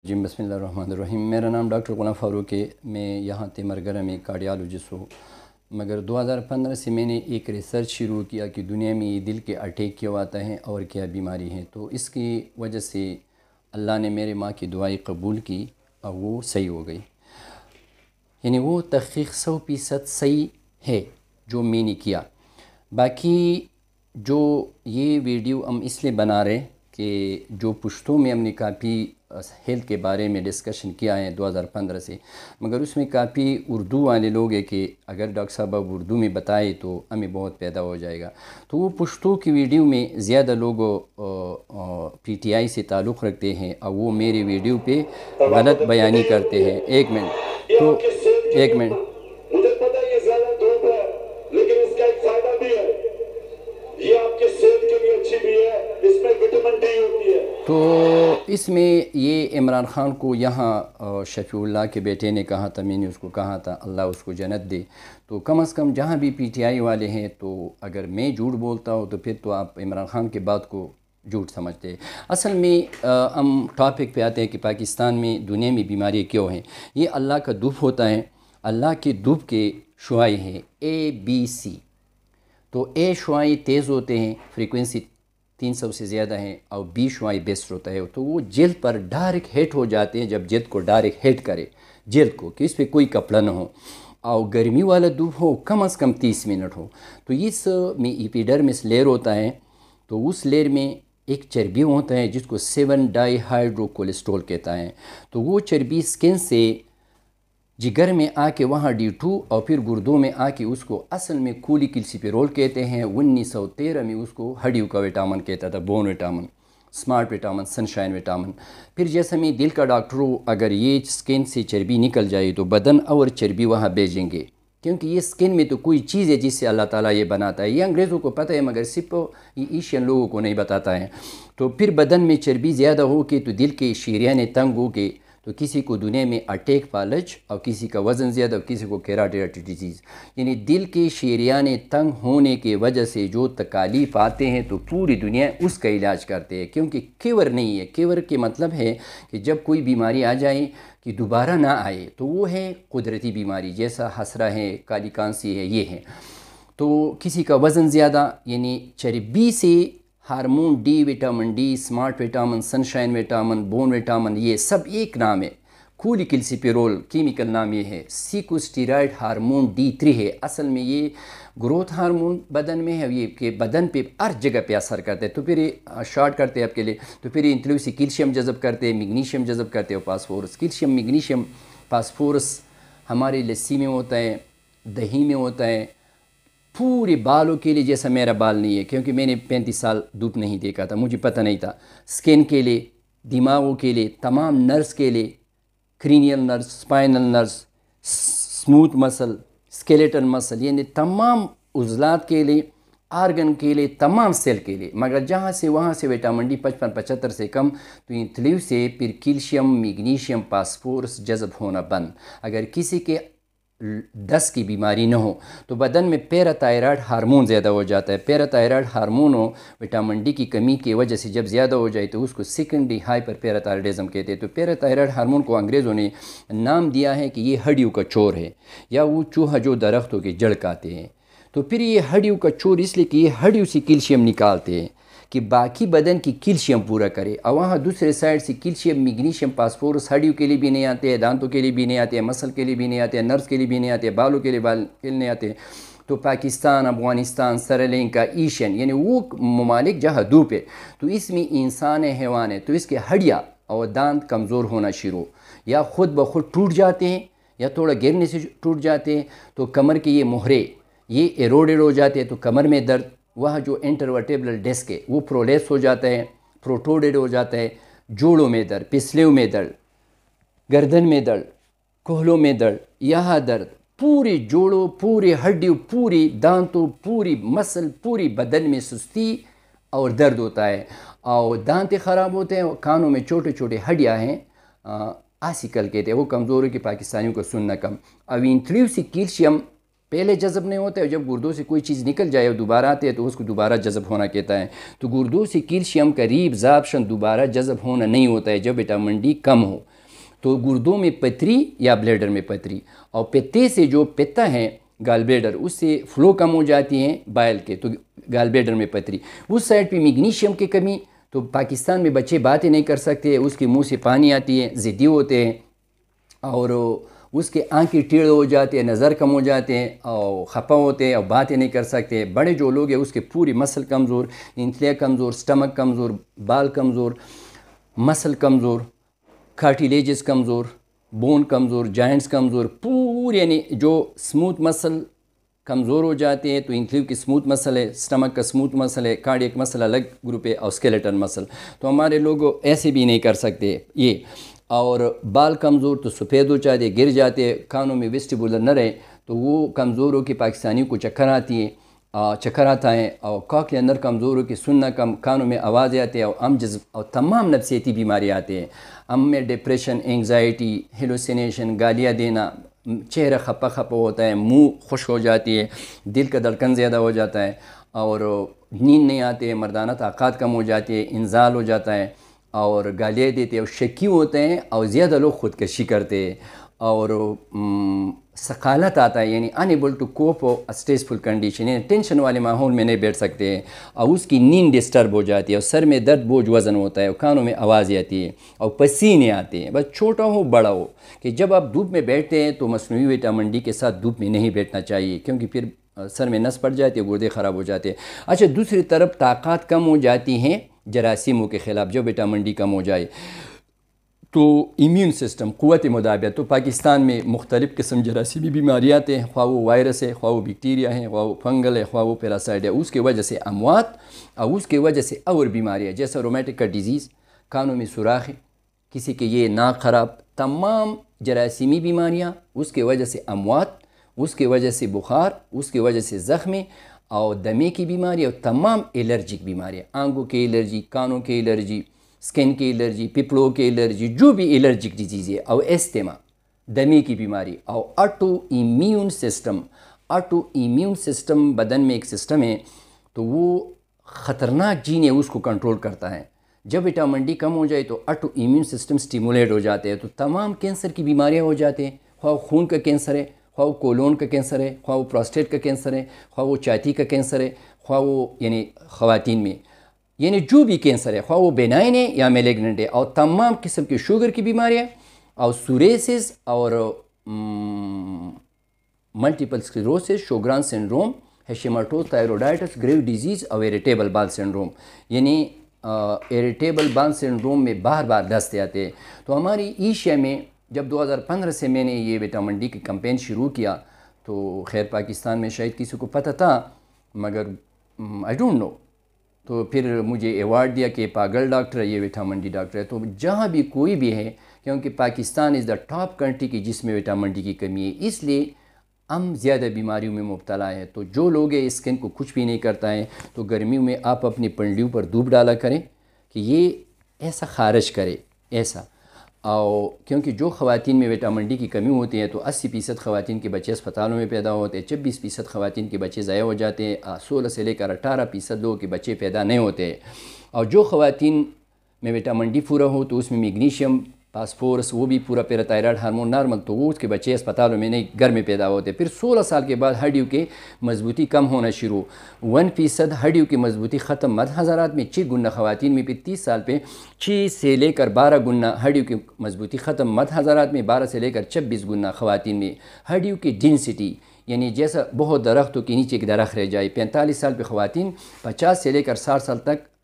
جی بسم اللہ الرحمن الرحیم۔ میرا نام ڈاکٹر غلام فاروق ہے۔ میں یہاں تیمرگرہ میں کارڈیالوجسٹ ہوں، مگر 2015 سے میں نے ایک ریسرچ شروع کیا کہ دنیا میں یہ دل کے اٹیک کیوں آتا ہے اور کیا بیماری ہے۔ تو اس کی وجہ سے اللہ نے میرے ماں کی دعائیں قبول کی اور وہ صحیح ہو گئی، یعنی وہ تحقیق 100% صحیح ہے جو میں نے کیا۔ باقی جو یہ ویڈیو ہم اس لیے بنا رہے کہ جو پشتوں میں ہم نے کافی ہیلتھ کے بارے میں ڈسکشن کیا ہے 2015 سے، مگر اس میں کافی اردو والے لوگ ہیں کہ اگر ڈاکٹر صاحب اب اردو میں بتائے تو ہمیں بہت پیدا ہو جائے گا۔ تو وہ پشتوں کی ویڈیو میں زیادہ لوگ پی ٹی آئی سے تعلق رکھتے ہیں اور وہ میری ویڈیو پہ غلط بیانی کرتے ہیں۔ ایک منٹ مجھے پتہ ہے یہ زیادہ دھوپ ہے لیکن اس کا ایک فائدہ بھی ہے، یہ آپ کے صحت کے لیے اچھی بھی ہے، اس میں وٹامن ڈی ہوتی ہے۔ تو اس میں یہ عمران خان کو یہاں شفیع اللہ کے بیٹے نے کہا تھا، میں نے اس کو کہا تھا اللہ اس کو جنت دے۔ تو کم از کم جہاں بھی پی ٹی آئی والے ہیں تو اگر میں جھوٹ بولتا ہوں تو پھر تو آپ عمران خان کے بات کو جھوٹ سمجھتے ہیں۔ اصل میں ہم ٹاپک پہ آتے ہیں کہ پاکستان میں دنیا میں بیماری کیوں ہیں۔ یہ اللہ کا دھوپ ہوتا ہے، اللہ کے دھوپ کے شعاع ہیں ABC۔ تو اے شعاع تیز ہوتے ہیں، فریکوینسی 300 سے زیادہ ہیں، اور بی شعاع بیسٹ ہوتا ہے، تو وہ جلد پر ڈائریکٹ ہٹ ہو جاتے ہیں۔ جب جلد کو ڈائریکٹ ہٹ کرے جلد کو کہ اس پہ کوئی کپڑا نہ ہو اور گرمی والا دھوپ ہو کم از کم 30 منٹ ہو، تو اس میں ایپیڈرمس لیئر ہوتا ہے، تو اس لیئر میں ایک چربی ہوتا ہے جس کو 7 ڈائی ہائیڈرو کولیسٹرول کہتا ہے۔ تو وہ چربی سکن سے جگر میں آ کے وہاں D2 اور پھر گردوں میں آ کے اس کو اصل میں کولیکلسیفیرول کہتے ہیں۔ 1913 میں اس کو ہڈیوں کا وٹامن کہتا تھا، bone vitamin, smart vitamin, Sunshine vitamin. پھر جیسا میں دل کا ڈاکٹر ہوں، اگر یہ سکن سے چربی نکل جائے تو بدن اور چربی وہاں بھیجیں گے، کیونکہ یہ سکن میں تو کوئی چیز ہے جس سے اللہ تعالیٰ یہ بناتا ہے۔ یہ انگریزوں کو پتہ ہے مگر صرف یہ ایشین لوگوں کو نہیں بتاتا ہے۔ تو پھر بدن میں چربی زیادہ ہو کے تو دل کے شریانیں تنگ ہو کے تو کسی کو دنیا میں اٹیک فالج اور کسی کا وزن زیادہ اور کسی کو کیراٹیڈ ڈیزیز، یعنی دل کے شریانیں تنگ ہونے کی وجہ سے جو تکالیف آتے ہیں تو پوری دنیا اس کا علاج کرتے ہیں، کیونکہ کیور نہیں ہے۔ کیور کے مطلب ہے کہ جب کوئی بیماری آ جائے کہ دوبارہ نہ آئے، تو وہ ہے قدرتی بیماری، جیسا حسرہ ہے، کالی کانسی ہے، یہ ہے۔ تو کسی کا وزن زیادہ یعنی چربی سے hormone D, vitamin D, smart vitamin, Sunshine vitamin, bone vitamin, یہ سب ایک نام ہے۔ کولیکلسیفیرول کیمیکل نام یہ ہے۔ سیکوسٹیرائڈ ہارمون D3 ہے، اصل میں یہ گروتھ ہارمون بدن میں ہے، یہ کہ بدن پہ ہر جگہ پہ اثر کرتے ہیں۔ تو پھر یہ شارٹ کرتے ہیں آپ کے لیے، تو پھر انتلیو سے کیلشیم جذب کرتے ہیں، میگنیشیم جذب کرتے ہیں، فاسفورس۔ کیلشیم، میگنیشیم، فاسفورس ہماری لسی میں ہوتا ہے، دہی میں ہوتا ہے، پورے بالوں کے لیے، جیسا میرا بال نہیں ہے کیونکہ میں نے 35 سال دھوپ نہیں دیکھا تھا، مجھے پتہ نہیں تھا۔ سکن کے لیے، دماغوں کے لیے، تمام نرس کے لیے، cranial nurse, spinal nurse, smooth مسل، سکیلیٹل مسل، یعنی تمام عضلات کے لیے، آرگن کے لیے، تمام سیل کے لیے۔ مگر جہاں سے وہاں سے وٹامن ڈی 55-75 سے کم تو ان تلیو سے پھر کیلشیم، میگنیشیم، فاسفورس جذب ہونا بند۔ اگر کسی کے دست کی بیماری نہ ہو تو بدن میں پیراتائرائڈ ہارمون زیادہ ہو جاتا ہے۔ پیراتائرائڈ ہارمون ہو وٹامن ڈی کی کمی کی وجہ سے جب زیادہ ہو جائے تو اس کو سیکنڈری ہائپر پیراتائرائڈزم کہتے ہیں۔ تو پیراتائرائڈ ہارمون کو انگریزوں نے نام دیا ہے کہ یہ ہڈیوں کا چور ہے، یا وہ چوہا جو درختوں کی جڑ کھاتے ہیں۔ تو پھر یہ ہڈیوں کا چور اس لیے کہ یہ ہڈیوں سے کیلشیم نکالتے ہیں کہ باقی بدن کی کیلشیم پورا کرے، اور وہاں دوسرے سائڈ سے کیلشیم، میگنیشیم، فاسفورس ہڈیوں کے لیے بھی نہیں آتے ہیں، دانتوں کے لیے بھی نہیں آتے ہیں، مسل کے لیے بھی نہیں آتے ہیں، نرس کے لیے بھی نہیں آتے ہیں، بالوں کے لیے نہیں آتے ہیں۔ تو پاکستان، افغانستان، سری لنکا، ایشین، یعنی وہ ممالک جہاں دھوپ ہے، تو اس میں انسان ہے، حیوان ہے، تو اس کے ہڈیاں اور دانت کمزور ہونا شروع، یا خود بخود ٹوٹ جاتے ہیں یا تھوڑا گرنے سے ٹوٹ جاتے ہیں۔ تو کمر کے یہ مہرے یہ ایروڈڈ ہو جاتے ہیں، تو کمر میں درد، وہاں جو انٹرورٹیبرل ڈسک ہے وہ پرولیپس ہو جاتا ہے، پروٹوڈڈ ہو جاتا ہے، جوڑوں میں درد، پسلیوں میں درد، گردن میں درد، کوہلوں میں درد، یہاں درد، پورے جوڑوں، پورے ہڈیوں، پوری دانتوں، پوری مسل، پوری بدن میں سستی اور درد ہوتا ہے، اور دانت خراب ہوتے ہیں، کانوں میں چھوٹے چھوٹے ہڈیاں ہیں، آسیکل کہتے ہیں، وہ کمزور ہے، پاکستانیوں کو سننا کم۔ اب انتلیو سے کیلشیم پہلے جذب نہیں ہوتا ہے، جب گردوں سے کوئی چیز نکل جائے اور دوبارہ آتے ہیں تو اس کو دوبارہ جذب ہونا کہتا ہے۔ تو گردوں سے کیلشیم کا ری ایبزارپشن دوبارہ جذب ہونا نہیں ہوتا ہے جب وٹامن ڈی کم ہو۔ تو گردوں میں پتری یا بلیڈر میں پتری، اور پتے سے جو پتا ہے گال بلیڈر اس سے فلو کم ہو جاتی ہیں بائل کے، تو گال بلیڈر میں پتری. اس سائڈ پہ میگنیشیم کی کمی، تو پاکستان میں بچے باتیں نہیں کر سکتے، اس کے منہ سے پانی آتی ہے، ضدی ہوتے ہیں، اور اس کے آنکھیں ٹیڑھ ہو جاتے ہیں، نظر کم ہو جاتے ہیں، اور خفا ہوتے ہیں اور باتیں نہیں کر سکتے. بڑے جو لوگ ہیں اس کے پوری مسل کمزور، انتلیہ کمزور، سٹمک کمزور، بال کمزور، مسل کمزور، کارٹیلیجز کمزور، بون کمزور، جائنٹس کمزور، پوری یعنی جو سموتھ مسل کمزور ہو جاتے ہیں. تو انتلیو کی سموتھ مسل ہے، سٹمک کا سموتھ مسل ہے، کارڈیک مسل الگ گروپ ہے، اور اسکیلیٹن مسل. تو ہمارے لوگ ایسے بھی نہیں کر سکتے یہ. اور بال کمزور تو سفید ہو جاتے، گر جاتے، کانوں میں ویسٹیبولر نہ رہے تو وہ کمزور ہو کے پاکستانیوں کو چکر آتی ہے، چکر آتا ہے، اور کاکلی اندر کمزور ہو کے سننا کم، کانوں میں آواز آتے ہیں، اور جذب اور تمام نفسیاتی بیماری آتے ہیں. میں ڈپریشن، انگزائٹی، ہیلوسینیشن، گالیاں دینا، چہرہ خپا خپا ہوتا ہے، منہ خشک ہو جاتی ہے، دل کا دھڑکن زیادہ ہو جاتا ہے، اور نیند نہیں آتے، مردانہ طاقت کم ہو جاتی ہے، انزال ہو جاتا ہے، اور گالیاں دیتے ہیں، اور شکی ہوتے ہیں، اور زیادہ لوگ خودکشی کرتے ہیں، اور ثقالت آتا ہے، یعنی unable to cope stressful condition, یعنی ٹینشن والے ماحول میں نہیں بیٹھ سکتے ہیں، اور اس کی نیند ڈسٹرب ہو جاتی ہے، اور سر میں درد بوجھ وزن ہوتا ہے، اور کانوں میں آواز آتی ہے، اور پسینے آتے ہیں، بس چھوٹا ہو بڑا ہو. کہ جب آپ دھوپ میں بیٹھتے ہیں تو مصنوعی وٹامن ڈی کے ساتھ دھوپ میں نہیں بیٹھنا چاہیے، کیونکہ پھر سر میں نس پڑ جاتی ہے، گردے خراب ہو جاتے ہیں. اچھا، دوسری طرف طاقت کم ہو جاتی ہیں جراثیموں کے خلاف. جب وٹامن ڈی کم ہو جائے تو ایمیون سسٹم، قوت مدافعت. تو پاکستان میں مختلف قسم جراثیمی بیماریاں آتے ہیں، خواہ وہ وائرس ہے، خواہ وہ بیکٹیریا ہے، خواہ وہ فنگل ہے، خواہ وہ پیراسائٹ ہے. اس کی وجہ سے اموات، اور اس کی وجہ سے اور بیماریاں جیسا رومیٹک کا ڈیزیز، کانوں میں سوراخ، کسی کے یہ ناک خراب، تمام جراثیمی بیماریاں، اس کی وجہ سے اموات، اس کی وجہ سے بخار، اس کی وجہ سے زخمی، اور دمے کی بیماری، اور تمام الرجک بیماریاں، آنکھوں کی الرجی، کانوں کی الرجی، سکن کی الرجی، پپڑوں کی الرجی، جو بھی الرجک ڈیزیز ہے، اور استما، دمے کی بیماری، اور auto immune system. Auto immune system بدن میں ایک سسٹم ہے، تو وہ خطرناک جین ہے، اس کو کنٹرول کرتا ہے. جب وٹامن ڈی کم ہو جائے تو آٹو ایمیون سسٹم سٹیمولیٹ ہو جاتے ہیں، تو تمام کینسر کی بیماریاں ہو جاتے ہیں، خواہ خون کا کینسر ہے، خواہ وہ کولون کا کینسر ہے، خواہ وہ پراسٹیٹ کا کینسر ہے، خواہ وہ چھاتی کا کینسر ہے، خواہ وہ یعنی خواتین میں یعنی جو بھی کینسر ہے، خواہ وہ بینائن ہے یا میلیگننٹ ہے، اور تمام قسم کی شوگر کی بیماریاں، اور سوریسس، اور ملٹیپل اسکلیروسس، شوگران سنڈروم، ہیشیماٹوز تھائرائیڈائٹس، گریو ڈیزیز، اور اریٹیبل بال سنڈروم. یعنی اریٹیبل بال سنڈروم میں بار بار دست آتے ہیں. تو ہماری ایشیا میں جب 2015 سے میں نے یہ وٹامن ڈی کی کمپین شروع کیا، تو خیر پاکستان میں شاید کسی کو پتہ تھا، مگر آئی ڈونٹ نو. تو پھر مجھے ایوارڈ دیا کہ پاگل ڈاکٹر ہے، یہ وٹامن ڈی ڈاکٹر ہے. تو جہاں بھی کوئی بھی ہے، کیونکہ پاکستان از دا ٹاپ کنٹری کی جس میں وٹامن ڈی کی کمی ہے، اس لیے ہم زیادہ بیماریوں میں مبتلا ہیں. تو جو لوگ ہیں اسکن کو کچھ بھی نہیں کرتا ہے، تو گرمیوں میں آپ اپنی پنڈلیوں پر دھوپ ڈالا کریں کہ یہ ایسا خارج کرے ایسا. اور کیونکہ جو خواتین میں وٹامن ڈی کی کمی ہوتی ہے تو 80% خواتین کے بچے اسپتالوں میں پیدا ہوتے ہیں، 26% خواتین کے بچے ضائع ہو جاتے ہیں، 16 سے لے کر 18% لوگوں کے بچے پیدا نہیں ہوتے. اور جو خواتین میں وٹامن ڈی پورا ہو تو اس میں میگنیشیم، فاسفورس، وہ بھی پورا، پیراتھائرائڈ ہارمون نارمل، تو وہ اس کے بچے اسپتالوں میں نہیں گھر میں پیدا ہوتے. پھر 16 سال کے بعد ہڈیوں کی مضبوطی کم ہونا شروع، 1% ہڈیوں کی مضبوطی ختم. مرد حضرات میں 6 گنا، خواتین میں پھر 30 سال پہ 6 سے لے کر 12 گنا ہڈیوں کی مضبوطی ختم. مرد حضرات میں 12 سے لے کر 26 گنا، خواتین میں ہڈیوں کی ڈینسٹی، یعنی جیسا بہت درختوں کے نیچے ایک درخت رہ جائے. 45 سال پہ خواتین، 50 سے لے کر 60 سال تک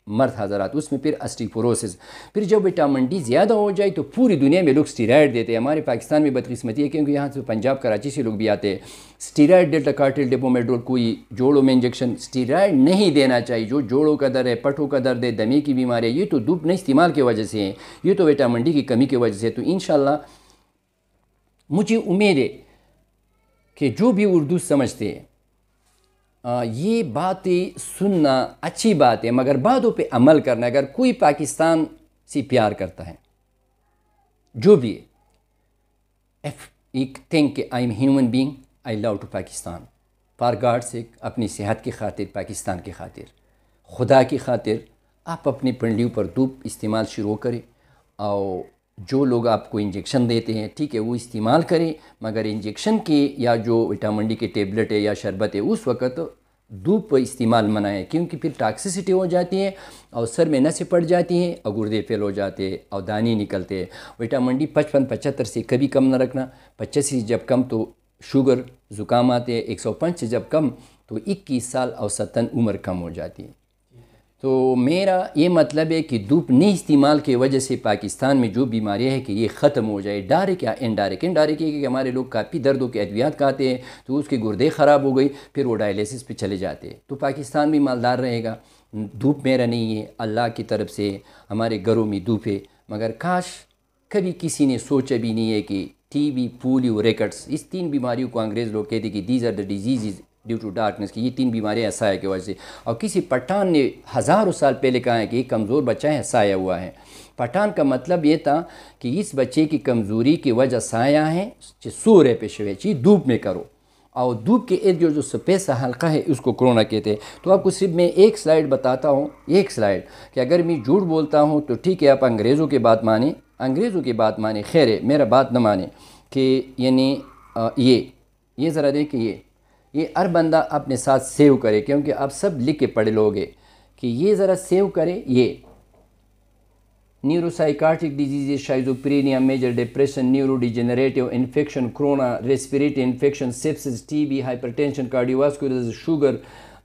مرد حضرات، اس میں پھر اسٹیپوروسس. پھر جب وٹامن ڈی زیادہ ہو جائے تو پوری دنیا میں لوگ اسٹیرائڈ دیتے ہیں. ہمارے پاکستان میں بدقسمتی ہے کیونکہ یہاں سے پنجاب کراچی سے لوگ بھی آتے ہیں. اسٹیرائڈ، ڈیلٹا کارٹل، ڈیپومیڈرول، کوئی جوڑوں میں انجیکشن. اسٹیرائڈ نہیں دینا چاہیے. جو جوڑوں کا درد ہے، پٹھوں کا درد ہے، دمے کی بیماری ہے، یہ تو دھوپ نہیں استعمال کی وجہ سے ہیں، یہ تو وٹامن ڈی کی کمی کی وجہ سے. تو انشاءاللہ مجھے امید ہے کہ جو بھی اردو سمجھتے ہیں یہ باتیں سننا اچھی بات ہے، مگر باتوں پہ عمل کرنا. اگر کوئی پاکستان سے پیار کرتا ہے، جو بھی ایک تھنک کہ I am human being, I love to Pakistan, for God sake, اپنی صحت کی خاطر، پاکستان کی خاطر، خدا کی خاطر، آپ اپنی پنڈلیوں پر دھوپ استعمال شروع کریں. اور جو لوگ آپ کو انجیکشن دیتے ہیں ٹھیک ہے وہ استعمال کریں، مگر انجیکشن کے یا جو وٹامن ڈی کے ٹیبلٹ ہے یا شربت ہے اس وقت دھوپ استعمال منع ہے، کیونکہ پھر ٹاکسیسٹی ہو جاتی ہے اور سر میں نسیں پڑ جاتی ہیں اور گردے فیل ہو جاتے ہیں اور دانی نکلتے ہیں۔ وٹامن ڈی 55-75 سے کبھی کم نہ رکھنا، 85 سے جب کم تو شوگر زکام آتے ہیں، 105 سے جب کم تو 21 سال اوسطاً عمر کم ہو جاتی ہے۔ تو میرا یہ مطلب ہے کہ دھوپ نہیں استعمال کی وجہ سے پاکستان میں جو بیماریاں ہیں کہ یہ ختم ہو جائے، ڈائریکٹ یا انڈائریکٹ یہ کہ ہمارے لوگ کافی دردوں کے ادویات کھاتے ہیں تو اس کے گردے خراب ہو گئی، پھر وہ ڈائلیسس پہ چلے جاتے ہیں، تو پاکستان بھی مالدار رہے گا۔ دھوپ میرا نہیں ہے، اللہ کی طرف سے ہمارے گھروں میں دھوپ ہے، مگر کاش کبھی کسی نے سوچا بھی نہیں ہے کہ ٹی بی، پولیو، ریکٹس، اس 3 بیماریوں کو انگریز لوگ کہتے کہ these are the diseases due to darkness, کی یہ 3 بیماریاں سایہ کی وجہ سے، اور کسی پٹھان نے ہزاروں سال پہلے کہا ہے کہ یہ کمزور بچہ ہے سایہ ہوا ہے۔ پٹھان کا مطلب یہ تھا کہ اس بچے کی کمزوری کی وجہ سایہ ہے، سور ہے پیشوے چی دھوپ میں کرو، اور دھوپ کے ارد جو سپیس حلقہ ہے اس کو کرونا کہتے ہیں۔ تو آپ کو صرف میں ایک سلائیڈ بتاتا ہوں، ایک سلائیڈ، کہ اگر میں جھوٹ بولتا ہوں تو ٹھیک ہے آپ انگریزوں کی بات مانیں، خیر ہے، میرا بات نہ مانیں، کہ یعنی یہ ذرا دیکھیں، یہ ہر بندہ اپنے ساتھ سیو کرے، کیونکہ آپ سب لکھ کے پڑھے لوگ ہیں، کہ یہ ذرا سیو کرے، یہ neuropsychiatric disease, schizophrenia, major depression, neuro degenerative infection, corona, respiratory infection, sepsis, T B, hypertension, cardiovascular, sugar,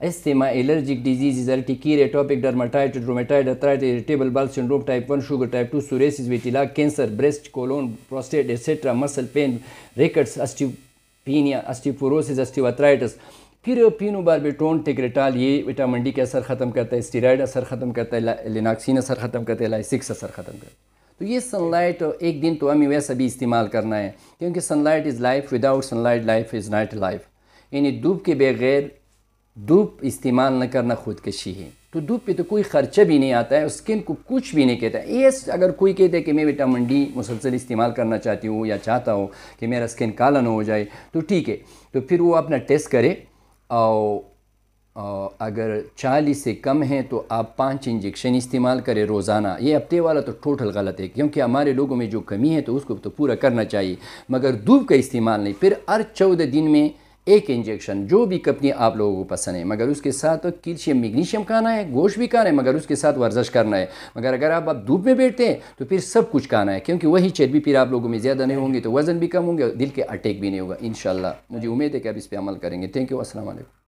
asthma, allergic disease, urticaria, atopic dermatitis, rheumatoid arthritis, irritable bowel syndrome, type 1 sugar, type 2 psoriasis, vitiligo, cancer, breast, colon, prostate etcetera, muscle pain, rickets, osteopenia, osteoporosis, osteoarthritis, پھر phenobarbitone, ٹیگریٹال، یہ vitamin D کے اثر ختم کرتا ہے، steroid اثر ختم کرتا ہے، لیناکسین اثر ختم کرتا ہے، لائسکس اثر ختم کرتا ہے۔ تو یہ سن لائٹ ایک دن تو ہمیں ویسا بھی استعمال کرنا ہے، کیونکہ sunlight is life, without sunlight life is not life, یعنی دھوپ کے بغیر دھوپ استعمال نہ کرنا خودکشی ہے۔ تو دھوپ پہ تو کوئی خرچہ بھی نہیں آتا ہے، اسکن کو کچھ بھی نہیں کہتا ہے۔ یس اگر کوئی کہتے ہے کہ میں وٹامن ڈی مسلسل استعمال کرنا چاہتی ہوں یا چاہتا ہوں کہ میرا اسکن کالا نہ ہو جائے تو ٹھیک ہے، تو پھر وہ اپنا ٹیسٹ کرے، اور اگر 40 سے کم ہیں تو آپ 5 انجیکشن استعمال کریں روزانہ۔ یہ ہفتے والا تو ٹوٹل غلط ہے، کیونکہ ہمارے لوگوں میں جو کمی ہے تو اس کو تو پورا کرنا چاہیے، مگر دھوپ کا استعمال نہیں۔ پھر ہر 14 دن میں ایک انجیکشن، جو بھی کمپنی آپ لوگوں کو پسند ہے، مگر اس کے ساتھ کیلشیم میگنیشیم کھانا ہے، گوشت بھی کھانا ہے، مگر اس کے ساتھ ورزش کرنا ہے۔ مگر اگر آپ دھوپ میں بیٹھتے ہیں تو پھر سب کچھ کھانا ہے، کیونکہ وہی چربی پھر آپ لوگوں میں زیادہ نہیں ہوں گے تو وزن بھی کم ہوں گے اور دل کے اٹیک بھی نہیں ہوگا انشاءاللہ۔ مجھے امید ہے کہ آپ اس پہ عمل کریں گے۔ تھینک یو، السلام علیکم۔